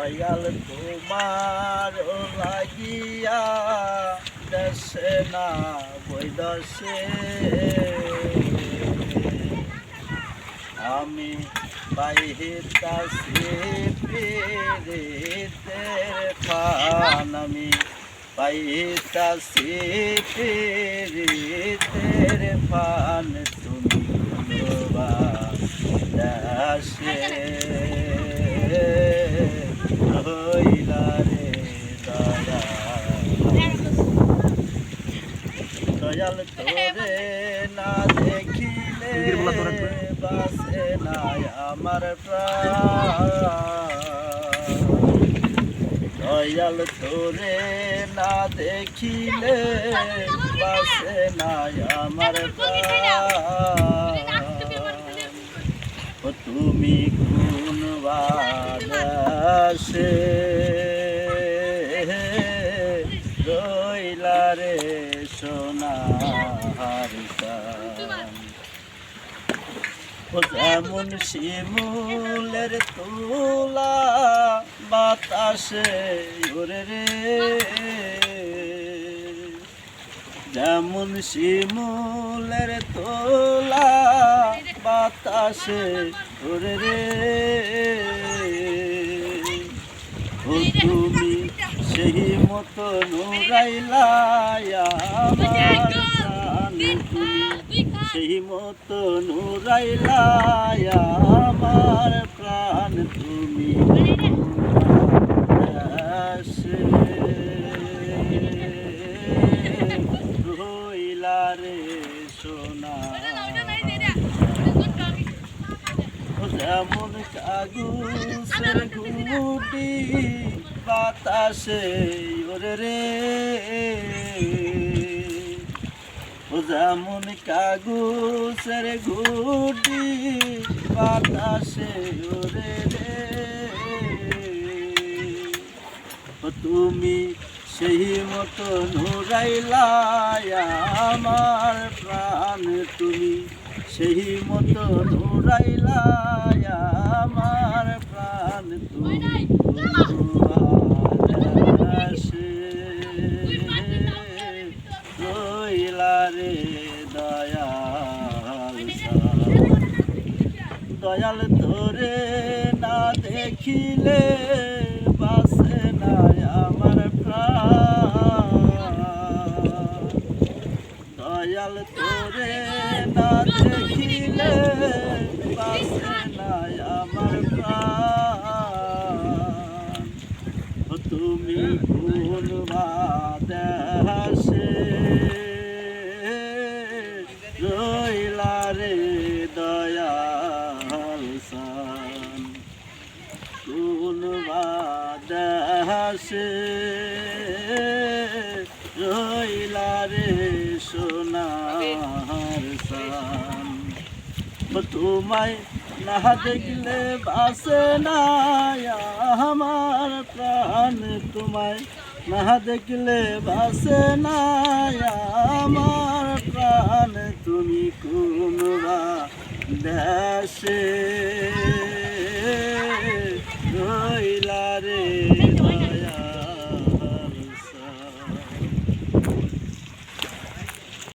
দয়াল তোমার লাগিয়া দেশে না বৈদশে আমি পাইতাছি পীড়িতের ফান আমি পাইতাছি পীড়িতের ফান তুমি দেশে হইলা রে দয়াল তোরে না দেখিলে বাসে নাই আমার প্রাণ দয়াল তোরে না দেখিলে বাসে নাই আমার প্রাণ তুমি কোন বাসে রইলা রে সোনার যেমন শিমুলের তোলা বাতাসে ওরে রে যেমন শিমুলের তোলা বাতাসে ওরে রে তুমি সেই মতো নুরাইলা আমার প্রাণ তুমি সেই মতো নুরাইলা আমার প্রাণ তুমি রইলা রে সোনা যেমন কাগজের গুটি বাতাসে ওরে রে যেমন কাগজের গুটি বাতাসে ওরে রে তুমি সেই মতো নুরাইলা আমার প্রাণ তুমি সেই মতো নুরাইলা আমার প্রাণ তুমি রইলা রে দয়াল তোরে না দেখিলে বাসে নাই আমার প্রাণ দয়াল তোরে না দেখিলে বাসে নাই আমার প্রাণ তুমি কোন বাদেশে রইলা রে দয়াল সান কোন বাদেশে রইলা রে সোনার সান তোমায় না দেখলে বাসে না আমার প্রাণ তোমায় না দেখলে বাসে না আমার প্রাণ তুমি কোন দেশে